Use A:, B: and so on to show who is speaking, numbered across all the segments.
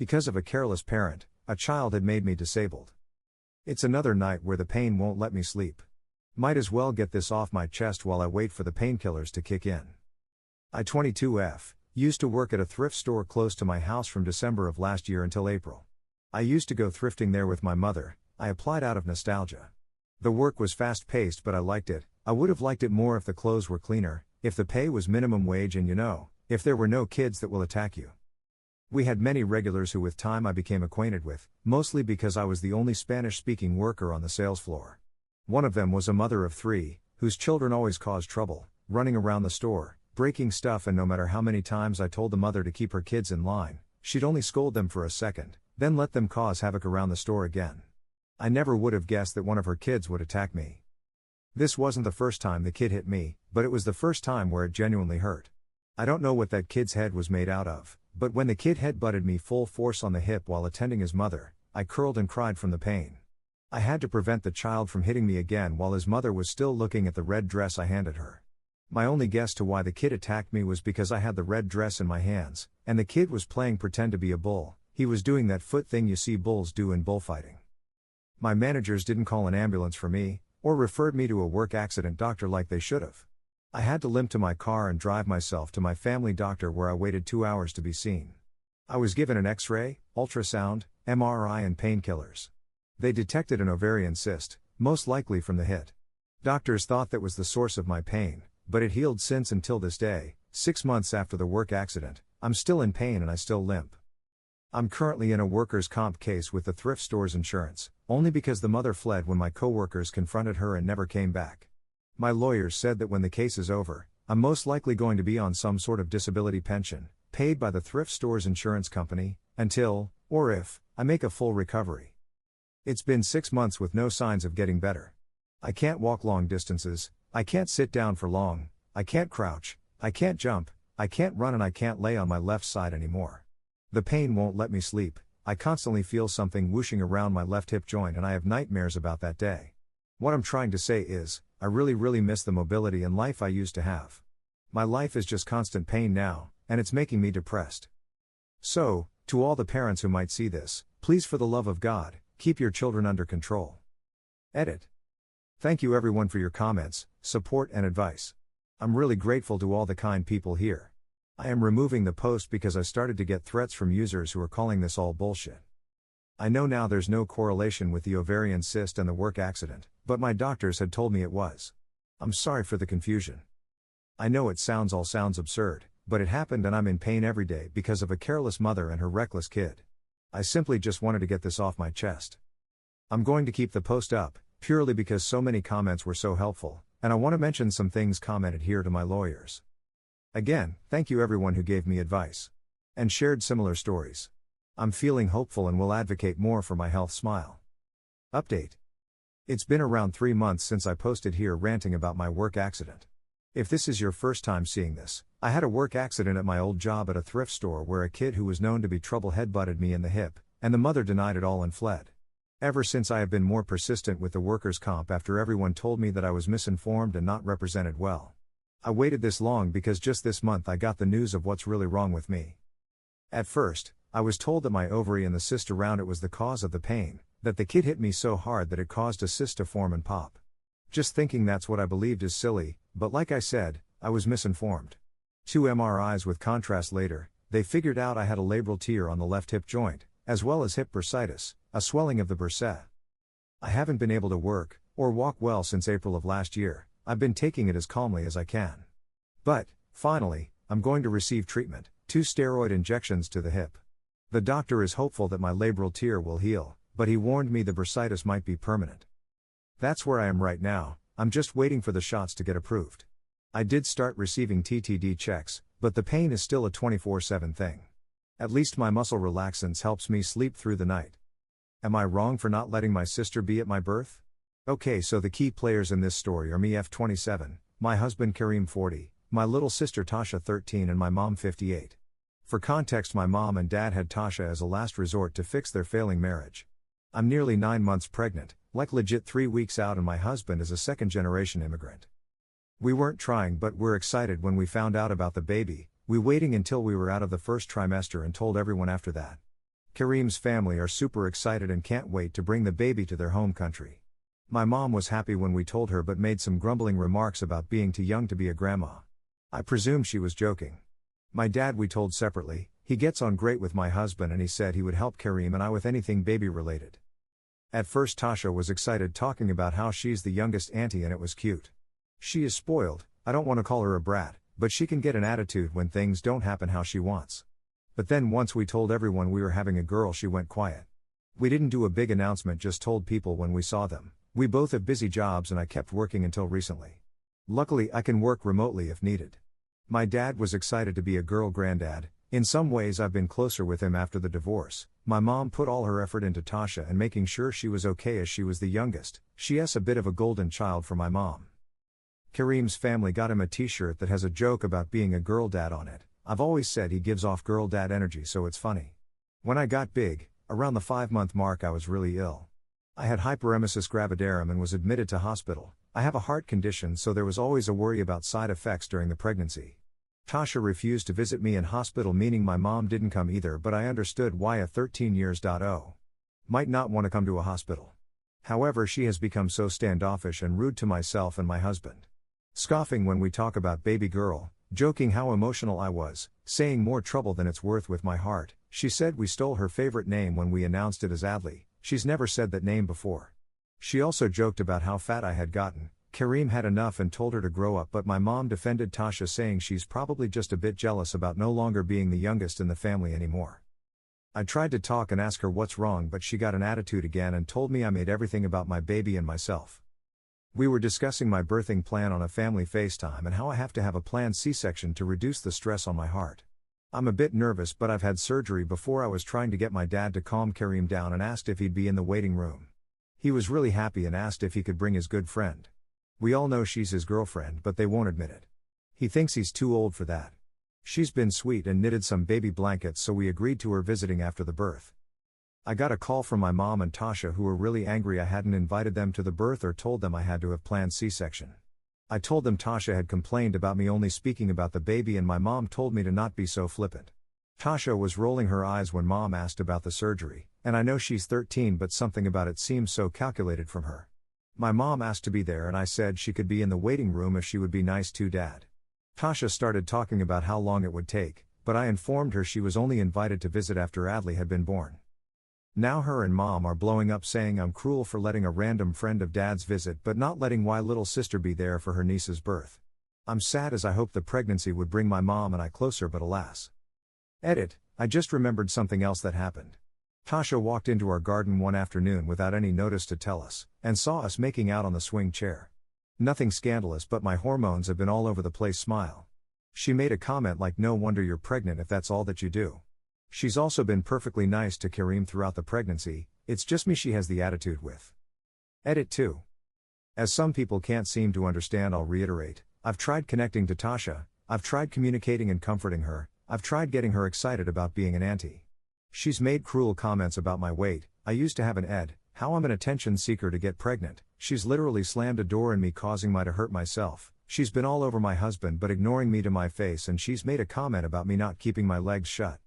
A: Because of a careless parent, a child had made me disabled. It's another night where the pain won't let me sleep. Might as well get this off my chest while I wait for the painkillers to kick in. I 22F, used to work at a thrift store close to my house from December of last year until April. I used to go thrifting there with my mother. I applied out of nostalgia. The work was fast-paced, but I liked it. I would have liked it more if the clothes were cleaner, if the pay was minimum wage, and if there were no kids that will attack you. We had many regulars who with time I became acquainted with, mostly because I was the only Spanish-speaking worker on the sales floor. One of them was a mother of 3, whose children always caused trouble, running around the store, breaking stuff, and no matter how many times I told the mother to keep her kids in line, she'd only scold them for a second, then let them cause havoc around the store again. I never would have guessed that one of her kids would attack me. This wasn't the first time the kid hit me, but it was the first time where it genuinely hurt. I don't know what that kid's head was made out of, but when the kid head-butted me full force on the hip while attending his mother, I curled and cried from the pain. I had to prevent the child from hitting me again while his mother was still looking at the red dress I handed her. My only guess to why the kid attacked me was because I had the red dress in my hands, and the kid was playing pretend to be a bull. He was doing that foot thing you see bulls do in bullfighting. My managers didn't call an ambulance for me, or referred me to a work accident doctor like they should have. I had to limp to my car and drive myself to my family doctor, where I waited 2 hours to be seen. I was given an X-ray, ultrasound, MRI, and painkillers. They detected an ovarian cyst, most likely from the hit. Doctors thought that was the source of my pain, but it healed since until this day, 6 months after the work accident. I'm still in pain and I still limp. I'm currently in a workers' comp case with the thrift store's insurance, only because the mother fled when my coworkers confronted her and never came back. My lawyers said that when the case is over, I'm most likely going to be on some sort of disability pension, paid by the thrift store's insurance company, until, or if, I make a full recovery. It's been 6 months with no signs of getting better. I can't walk long distances, I can't sit down for long, I can't crouch, I can't jump, I can't run, and I can't lay on my left side anymore. The pain won't let me sleep. I constantly feel something whooshing around my left hip joint, and I have nightmares about that day. What I'm trying to say is, I really miss the mobility and life I used to have. My life is just constant pain now, and it's making me depressed. So, to all the parents who might see this, please, for the love of God, keep your children under control. Edit. Thank you everyone for your comments, support, and advice. I'm really grateful to all the kind people here. I am removing the post because I started to get threats from users who are calling this all bullshit. I know now there's no correlation with the ovarian cyst and the work accident, but my doctors had told me it was. I'm sorry for the confusion. I know it sounds absurd, but it happened, and I'm in pain every day because of a careless mother and her reckless kid. I simply just wanted to get this off my chest. I'm going to keep the post up, purely because so many comments were so helpful, and I want to mention some things commented here to my lawyers. Again, thank you everyone who gave me advice and shared similar stories. I'm feeling hopeful and will advocate more for my health. Smile. Update. It's been around 3 months since I posted here ranting about my work accident. If this is your first time seeing this, I had a work accident at my old job at a thrift store where a kid who was known to be trouble head-butted me in the hip, and the mother denied it all and fled. Ever since, I have been more persistent with the workers' comp after everyone told me that I was misinformed and not represented well. I waited this long because just this month I got the news of what's really wrong with me. At first, I was told that my ovary and the cyst around it was the cause of the pain, that the kid hit me so hard that it caused a cyst to form and pop. Just thinking that's what I believed is silly, but like I said, I was misinformed. 2 MRIs with contrast later, they figured out I had a labral tear on the left hip joint, as well as hip bursitis, a swelling of the bursa. I haven't been able to work, or walk well since April of last year. I've been taking it as calmly as I can. But, finally, I'm going to receive treatment, 2 steroid injections to the hip. The doctor is hopeful that my labral tear will heal, but he warned me the bursitis might be permanent. That's where I am right now. I'm just waiting for the shots to get approved. I did start receiving TTD checks, but the pain is still a 24/7 thing. At least my muscle relaxants helps me sleep through the night. Am I wrong for not letting my sister be at my birth? Okay, so the key players in this story are me, F27, my husband Kareem, 40, my little sister Tasha, 13, and my mom, 58. For context, my mom and dad had Tasha as a last resort to fix their failing marriage. I'm nearly 9 months pregnant, like legit 3 weeks out, and my husband is a second-generation immigrant. We weren't trying, but we're excited when we found out about the baby. We waiting until we were out of the first trimester and told everyone after that. Kareem's family are super excited and can't wait to bring the baby to their home country. My mom was happy when we told her but made some grumbling remarks about being too young to be a grandma. I presume she was joking. My dad we told separately, he gets on great with my husband and he said he would help Kareem and I with anything baby related. At first Tasha was excited talking about how she's the youngest auntie and it was cute. She is spoiled, I don't want to call her a brat, but she can get an attitude when things don't happen how she wants. But then once we told everyone we were having a girl she went quiet. We didn't do a big announcement, just told people when we saw them. We both have busy jobs and I kept working until recently. Luckily I can work remotely if needed. My dad was excited to be a girl granddad. In some ways I've been closer with him after the divorce. My mom put all her effort into Tasha and making sure she was okay as she was the youngest. She's a bit of a golden child for my mom. Kareem's family got him a t-shirt that has a joke about being a girl dad on it. I've always said he gives off girl dad energy, so it's funny. When I got big, around the 5-month mark I was really ill. I had hyperemesis gravidarum and was admitted to hospital. I have a heart condition, so there was always a worry about side effects during the pregnancy. Tasha refused to visit me in hospital, meaning my mom didn't come either, but I understood why a 13 years old might not want to come to a hospital. However, she has become so standoffish and rude to myself and my husband. Scoffing when we talk about baby girl, joking how emotional I was, saying more trouble than it's worth with my heart. She said we stole her favorite name when we announced it as Adley. She's never said that name before. She also joked about how fat I had gotten. Kareem had enough and told her to grow up, but my mom defended Tasha, saying she's probably just a bit jealous about no longer being the youngest in the family anymore. I tried to talk and ask her what's wrong, but she got an attitude again and told me I made everything about my baby and myself. We were discussing my birthing plan on a family FaceTime and how I have to have a planned C-section to reduce the stress on my heart. I'm a bit nervous, but I've had surgery before. I was trying to get my dad to calm Kareem down and asked if he'd be in the waiting room. He was really happy and asked if he could bring his good friend. We all know she's his girlfriend, but they won't admit it. He thinks he's too old for that. She's been sweet and knitted some baby blankets, so we agreed to her visiting after the birth. I got a call from my mom and Tasha, who were really angry I hadn't invited them to the birth or told them I had to have planned C-section. I told them Tasha had complained about me only speaking about the baby and my mom told me to not be so flippant. Tasha was rolling her eyes when mom asked about the surgery, and I know she's 13, but something about it seems so calculated from her. My mom asked to be there and I said she could be in the waiting room if she would be nice to Dad. Tasha started talking about how long it would take, but I informed her she was only invited to visit after Adley had been born. Now her and mom are blowing up, saying I'm cruel for letting a random friend of Dad's visit but not letting my little sister be there for her niece's birth. I'm sad as I hope the pregnancy would bring my mom and I closer, but alas. Edit, I just remembered something else that happened. Tasha walked into our garden one afternoon without any notice to tell us, and saw us making out on the swing chair. Nothing scandalous, but my hormones have been all over the place. Smile. She made a comment like, no wonder you're pregnant if that's all that you do. She's also been perfectly nice to Kareem throughout the pregnancy. It's just me she has the attitude with. Edit 2. As some people can't seem to understand, I'll reiterate. I've tried connecting to Tasha, I've tried communicating and comforting her, I've tried getting her excited about being an auntie. She's made cruel comments about my weight. I used to have an ed, how I'm an attention seeker to get pregnant. She's literally slammed a door in me, causing me to hurt myself. She's been all over my husband but ignoring me to my face, and she's made a comment about me not keeping my legs shut.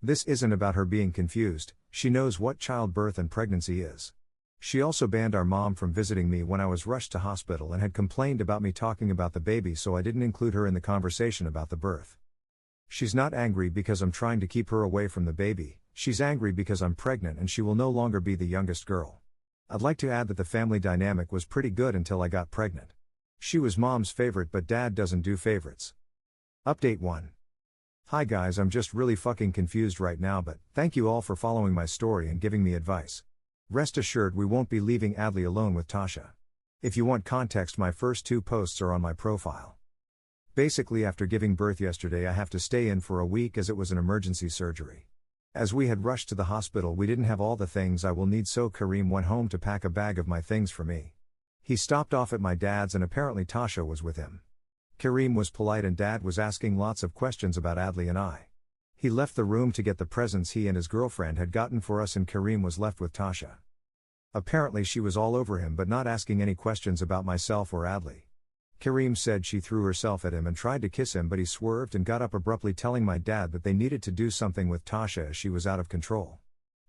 A: This isn't about her being confused, she knows what childbirth and pregnancy is. She also banned our mom from visiting me when I was rushed to hospital and had complained about me talking about the baby, so I didn't include her in the conversation about the birth. She's not angry because I'm trying to keep her away from the baby, she's angry because I'm pregnant and she will no longer be the youngest girl. I'd like to add that the family dynamic was pretty good until I got pregnant. She was mom's favorite, but dad doesn't do favorites. Update 1. Hi guys, I'm just really fucking confused right now, but thank you all for following my story and giving me advice. Rest assured we won't be leaving Adley alone with Tasha. If you want context, my first 2 posts are on my profile. Basically, after giving birth yesterday I have to stay in for a week as it was an emergency surgery. As we had rushed to the hospital, we didn't have all the things I will need, so Kareem went home to pack a bag of my things for me. He stopped off at my dad's and apparently Tasha was with him. Kareem was polite and Dad was asking lots of questions about Adley and I. He left the room to get the presents he and his girlfriend had gotten for us, and Kareem was left with Tasha. Apparently she was all over him but not asking any questions about myself or Adley. Kareem said she threw herself at him and tried to kiss him, but he swerved and got up abruptly, telling my dad that they needed to do something with Tasha as she was out of control.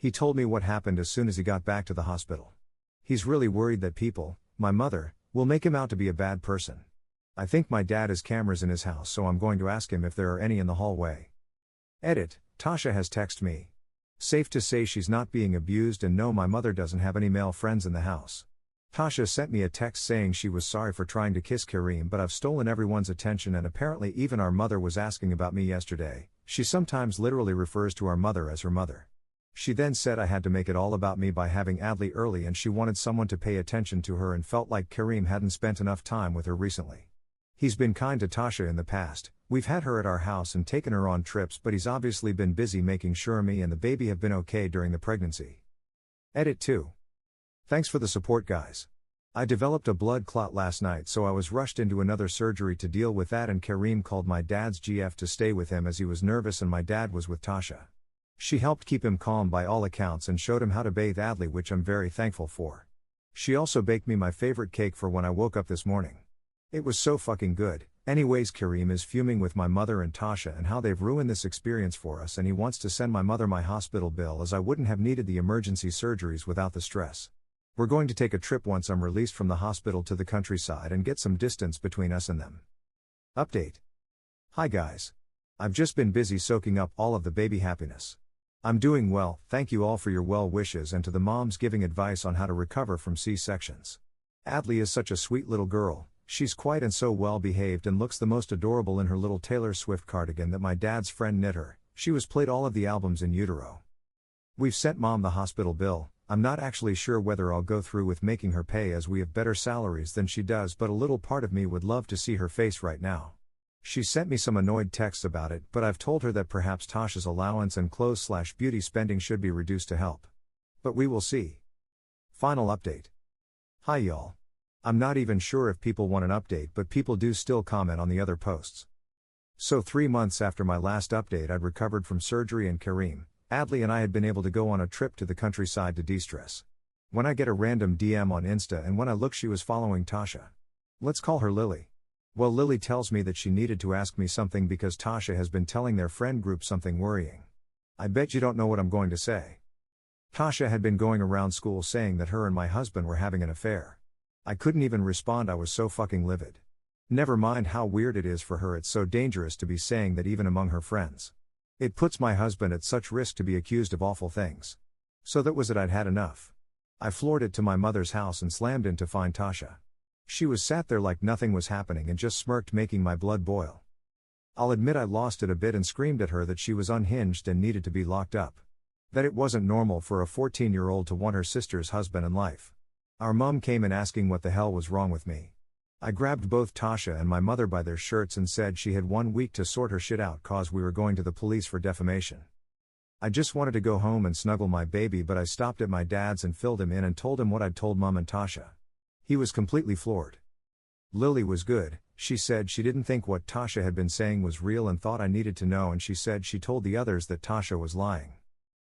A: He told me what happened as soon as he got back to the hospital. He's really worried that people, my mother, will make him out to be a bad person. I think my dad has cameras in his house, so I'm going to ask him if there are any in the hallway. Edit, Tasha has texted me. Safe to say she's not being abused, and no, my mother doesn't have any male friends in the house. Tasha sent me a text saying she was sorry for trying to kiss Kareem, but I've stolen everyone's attention, and apparently even our mother was asking about me yesterday. She sometimes literally refers to our mother as her mother. She then said I had to make it all about me by having Adley early, and she wanted someone to pay attention to her and felt like Kareem hadn't spent enough time with her recently. He's been kind to Tasha in the past, we've had her at our house and taken her on trips, but he's obviously been busy making sure me and the baby have been okay during the pregnancy. Edit 2. Thanks for the support, guys. I developed a blood clot last night, so I was rushed into another surgery to deal with that, and Kareem called my dad's GF to stay with him as he was nervous and my dad was with Tasha. She helped keep him calm by all accounts and showed him how to bathe Adley, which I'm very thankful for. She also baked me my favorite cake for when I woke up this morning. It was so fucking good. Anyways, Kareem is fuming with my mother and Tasha and how they've ruined this experience for us, and he wants to send my mother my hospital bill as I wouldn't have needed the emergency surgeries without the stress. We're going to take a trip once I'm released from the hospital to the countryside and get some distance between us and them. Update. Hi guys. I've just been busy soaking up all of the baby happiness. I'm doing well, thank you all for your well wishes, and to the moms giving advice on how to recover from C-sections. Adley is such a sweet little girl, she's quiet and so well behaved and looks the most adorable in her little Taylor Swift cardigan that my dad's friend knit her. She was played all of the albums in utero. We've sent mom the hospital bill. I'm not actually sure whether I'll go through with making her pay as we have better salaries than she does, but a little part of me would love to see her face right now. She sent me some annoyed texts about it, but I've told her that perhaps Tasha's allowance and clothes/beauty spending should be reduced to help. But we will see. Final update. Hi y'all. I'm not even sure if people want an update, but people do still comment on the other posts. So 3 months after my last update, I'd recovered from surgery, and Kareem, Adley and I had been able to go on a trip to the countryside to de-stress. When I get a random DM on Insta, and when I look, she was following Tasha. Let's call her Lily. Well, Lily tells me that she needed to ask me something because Tasha has been telling their friend group something worrying. I bet you don't know what I'm going to say. Tasha had been going around school saying that her and my husband were having an affair. I couldn't even respond, I was so fucking livid. Never mind how weird it is for her, it's so dangerous to be saying that even among her friends. It puts my husband at such risk to be accused of awful things. So that was it, I'd had enough. I floored it to my mother's house and slammed in to find Tasha. She was sat there like nothing was happening and just smirked, making my blood boil. I'll admit I lost it a bit and screamed at her that she was unhinged and needed to be locked up. That it wasn't normal for a 14-year-old to want her sister's husband in life. Our mum came in asking what the hell was wrong with me. I grabbed both Tasha and my mother by their shirts and said she had 1 week to sort her shit out cause we were going to the police for defamation. I just wanted to go home and snuggle my baby, but I stopped at my dad's and filled him in and told him what I'd told mum and Tasha. He was completely floored. Lily was good. She said she didn't think what Tasha had been saying was real and thought I needed to know, and she said she told the others that Tasha was lying.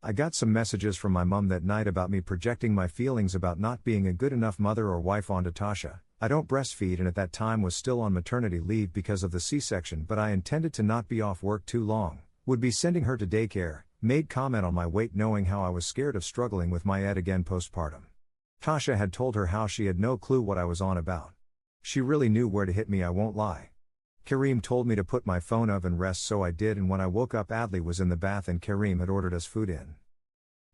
A: I got some messages from my mum that night about me projecting my feelings about not being a good enough mother or wife onto Tasha. I don't breastfeed and at that time was still on maternity leave because of the C-section, but I intended to not be off work too long, would be sending her to daycare, made comment on my weight knowing how I was scared of struggling with my ed again postpartum. Tasha had told her how she had no clue what I was on about. She really knew where to hit me, I won't lie. Kareem told me to put my phone off and rest, so I did, and when I woke up Adley was in the bath and Kareem had ordered us food in.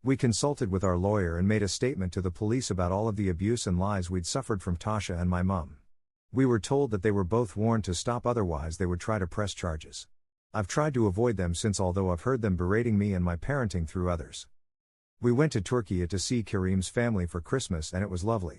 A: We consulted with our lawyer and made a statement to the police about all of the abuse and lies we'd suffered from Tasha and my mum. We were told that they were both warned to stop, otherwise they would try to press charges. I've tried to avoid them since, although I've heard them berating me and my parenting through others. We went to Turkey to see Kareem's family for Christmas and it was lovely.